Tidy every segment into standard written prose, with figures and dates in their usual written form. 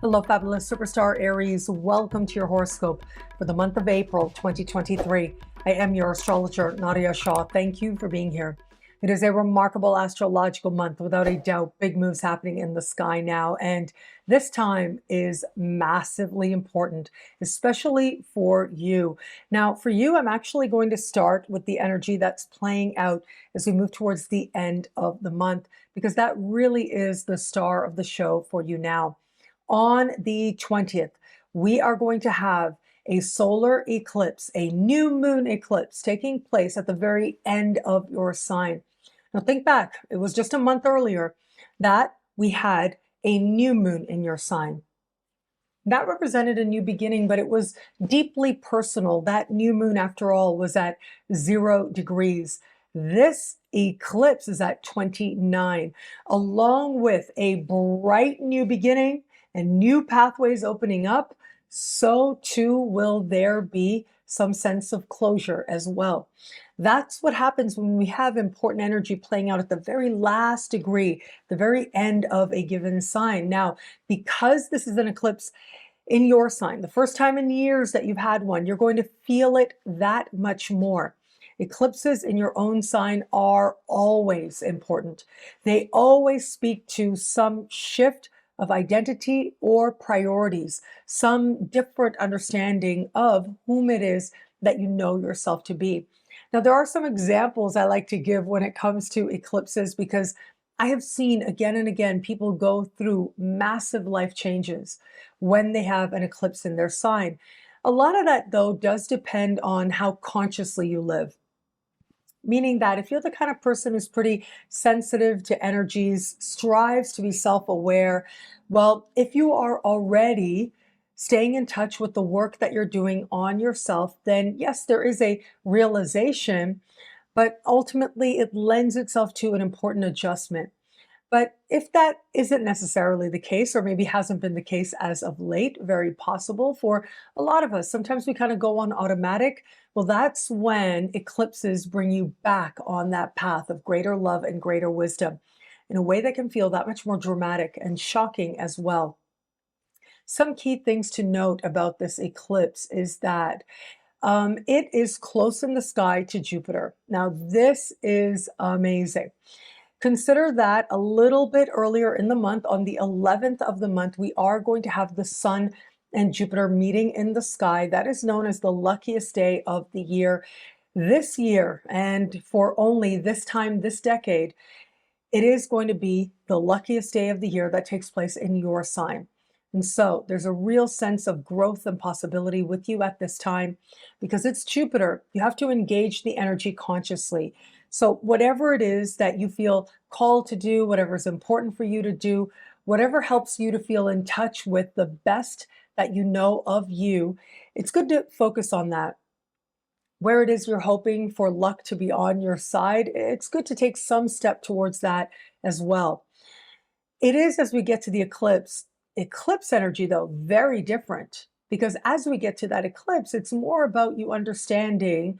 Hello, fabulous superstar Aries. Welcome to your horoscope for the month of April 2023. I am your astrologer, Nadiya Shah. Thank you for being here. It is a remarkable astrological month, without a doubt. Big moves happening in the sky now, and this time is massively important, especially for you. Now, for you, I'm actually going to start with the energy that's playing out as we move towards the end of the month, because that really is the star of the show for you now. On the 20th, we are going to have a solar eclipse, a new moon eclipse taking place at the very end of your sign. Now think back, it was just a month earlier that we had a new moon in your sign. That represented a new beginning, but it was deeply personal. That new moon, after all, was at 0 degrees. This eclipse is at 29, along with a bright new beginning and new pathways opening up. So too will there be some sense of closure as well. That's what happens when we have important energy playing out at the very last degree, the very end of a given sign. Now, because this is an eclipse in your sign, the first time in years that you've had one, you're going to feel it that much more. Eclipses in your own sign are always important. They always speak to some shift of identity or priorities, some different understanding of whom it is that you know yourself to be. Now, there are some examples I like to give when it comes to eclipses, because I have seen again and again people go through massive life changes when they have an eclipse in their sign. A lot of that, though, does depend on how consciously you live. Meaning that if you're the kind of person who's pretty sensitive to energies, strives to be self-aware, well, if you are already staying in touch with the work that you're doing on yourself, then yes, there is a realization, but ultimately it lends itself to an important adjustment. But if that isn't necessarily the case, or maybe hasn't been the case as of late, very possible for a lot of us, sometimes we kind of go on automatic. Well, that's when eclipses bring you back on that path of greater love and greater wisdom in a way that can feel that much more dramatic and shocking as well. Some key things to note about this eclipse is that it is close in the sky to Jupiter. Now, this is amazing. Consider that a little bit earlier in the month, on the 11th of the month, we are going to have the Sun and Jupiter meeting in the sky. That is known as the luckiest day of the year. This year, and for only this time, this decade, it is going to be the luckiest day of the year that takes place in your sign. And so there's a real sense of growth and possibility with you at this time, because it's Jupiter. You have to engage the energy consciously. So whatever it is that you feel called to do, whatever is important for you to do, whatever helps you to feel in touch with the best that you know of you, it's good to focus on that. Where it is you're hoping for luck to be on your side, it's good to take some step towards that as well. It is, as we get to the eclipse energy, though, very different, because as we get to that eclipse, it's more about you understanding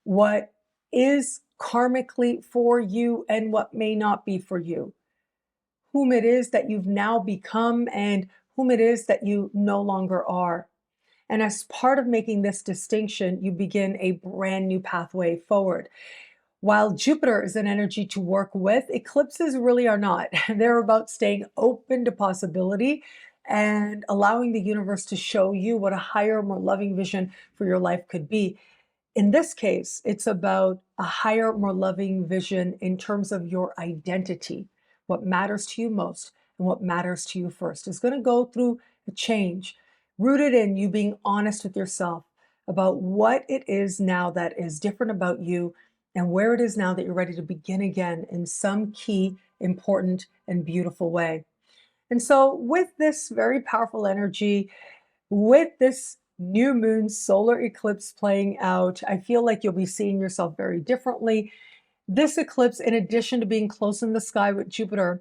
what is karmically for you and what may not be for you, whom it is that you've now become and whom it is that you no longer are. And as part of making this distinction, you begin a brand new pathway forward. While Jupiter is an energy to work with, eclipses really are not. They're about staying open to possibility and allowing the universe to show you what a higher, more loving vision for your life could be. In this case, it's about a higher, more loving vision in terms of your identity. What matters to you most and what matters to you first is going to go through a change, rooted in you being honest with yourself about what it is now that is different about you, and where it is now that you're ready to begin again in some key, important, and beautiful way. And so with this very powerful energy, with this new moon solar eclipse playing out, I feel like you'll be seeing yourself very differently. This eclipse, in addition to being close in the sky with Jupiter,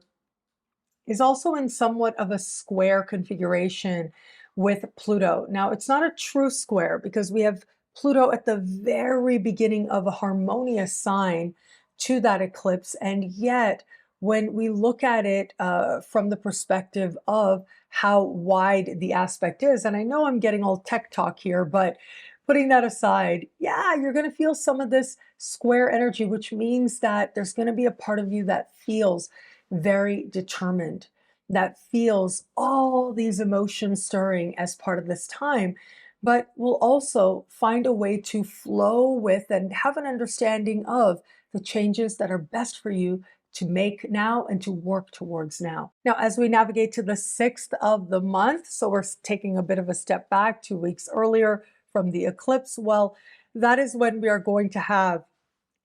is also in somewhat of a square configuration with Pluto. Now, it's not a true square because we have Pluto at the very beginning of a harmonious sign to that eclipse, and yet when we look at it from the perspective of how wide the aspect is. And I know I'm getting all tech talk here, but putting that aside, yeah, you're going to feel some of this square energy, which means that there's going to be a part of you that feels very determined, that feels all these emotions stirring as part of this time, but will also find a way to flow with and have an understanding of the changes that are best for you to make now and to work towards now. Now, as we navigate to the 6th of the month, so we're taking a bit of a step back 2 weeks earlier from the eclipse, well, that is when we are going to have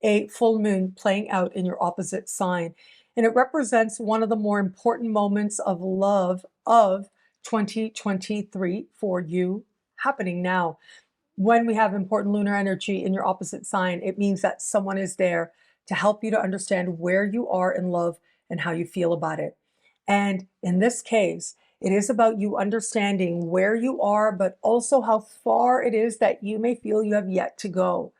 a full moon playing out in your opposite sign. And it represents one of the more important moments of love of 2023 for you happening now. When we have important lunar energy in your opposite sign, it means that someone is there to help you to understand where you are in love and how you feel about it. And in this case, it is about you understanding where you are, but also how far it is that you may feel you have yet to go.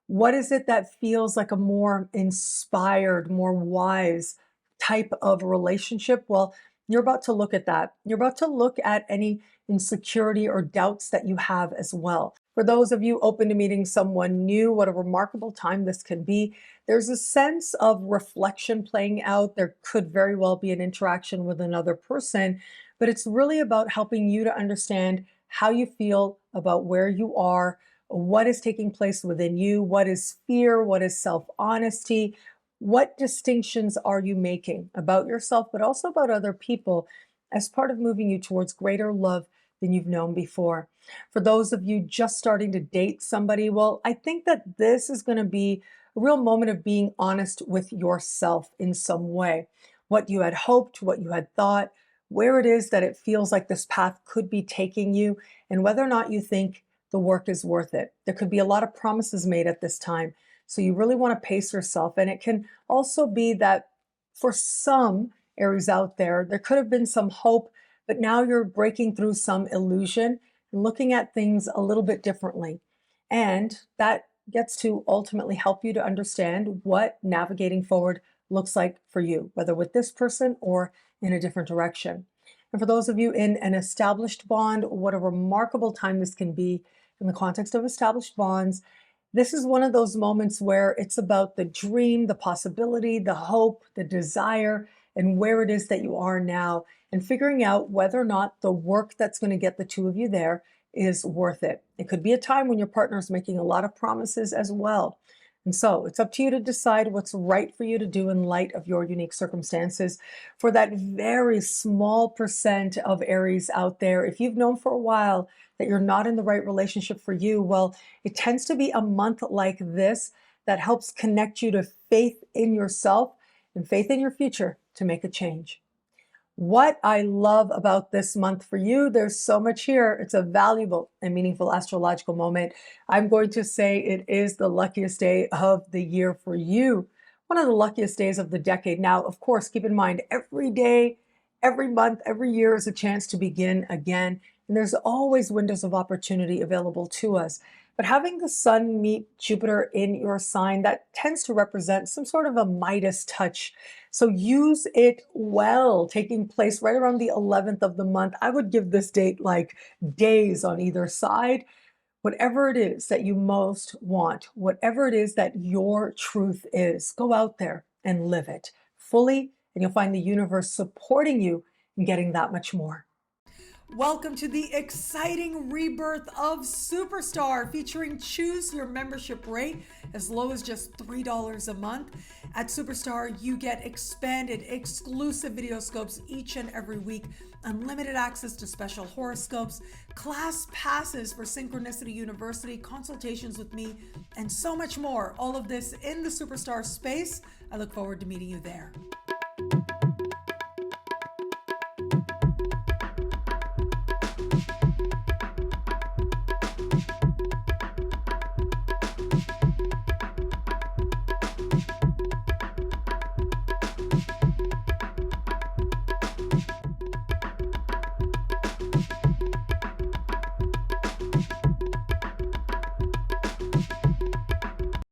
What is it that feels like a more inspired, more wise type of relationship? Well, you're about to look at that. You're about to look at any insecurity or doubts that you have as well. For those of you open to meeting someone new, what a remarkable time this can be. There's a sense of reflection playing out. There could very well be an interaction with another person, but it's really about helping you to understand how you feel about where you are, what is taking place within you, what is fear, what is self-honesty, what distinctions are you making about yourself, but also about other people as part of moving you towards greater love than you've known before. For those of you just starting to date somebody, well, I think that this is going to be a real moment of being honest with yourself in some way. What you had hoped, what you had thought, where it is that it feels like this path could be taking you, and whether or not you think the work is worth it. There could be a lot of promises made at this time. So you really want to pace yourself. And it can also be that for some Aries out there, there could have been some hope, but now you're breaking through some illusion and looking at things a little bit differently. And that gets to ultimately help you to understand what navigating forward looks like for you, whether with this person or in a different direction. And for those of you in an established bond, what a remarkable time this can be in the context of established bonds. This is one of those moments where it's about the dream, the possibility, the hope, the desire, and where it is that you are now, and figuring out whether or not the work that's going to get the two of you there is worth it. It could be a time when your partner is making a lot of promises as well. And so it's up to you to decide what's right for you to do in light of your unique circumstances. For that very small percent of Aries out there, if you've known for a while that you're not in the right relationship for you, well, it tends to be a month like this that helps connect you to faith in yourself and faith in your future to make a change. What I love about this month for you, there's so much here. It's a valuable and meaningful astrological moment. I'm going to say it is the luckiest day of the year for you, one of the luckiest days of the decade. Now, of course, keep in mind, every day, every month, every year is a chance to begin again. And there's always windows of opportunity available to us. But having the sun meet Jupiter in your sign, that tends to represent some sort of a Midas touch. So use it well, taking place right around the 11th of the month. I would give this date like days on either side. Whatever it is that you most want, whatever it is that your truth is, go out there and live it fully, and you'll find the universe supporting you in getting that much more. Welcome to the exciting rebirth of Superstar, featuring choose your membership rate as low as just $3 a month. At Superstar, you get expanded, exclusive videoscopes each and every week, unlimited access to special horoscopes, class passes for Synchronicity University, consultations with me, and so much more. All of this in the Superstar space. I look forward to meeting you there.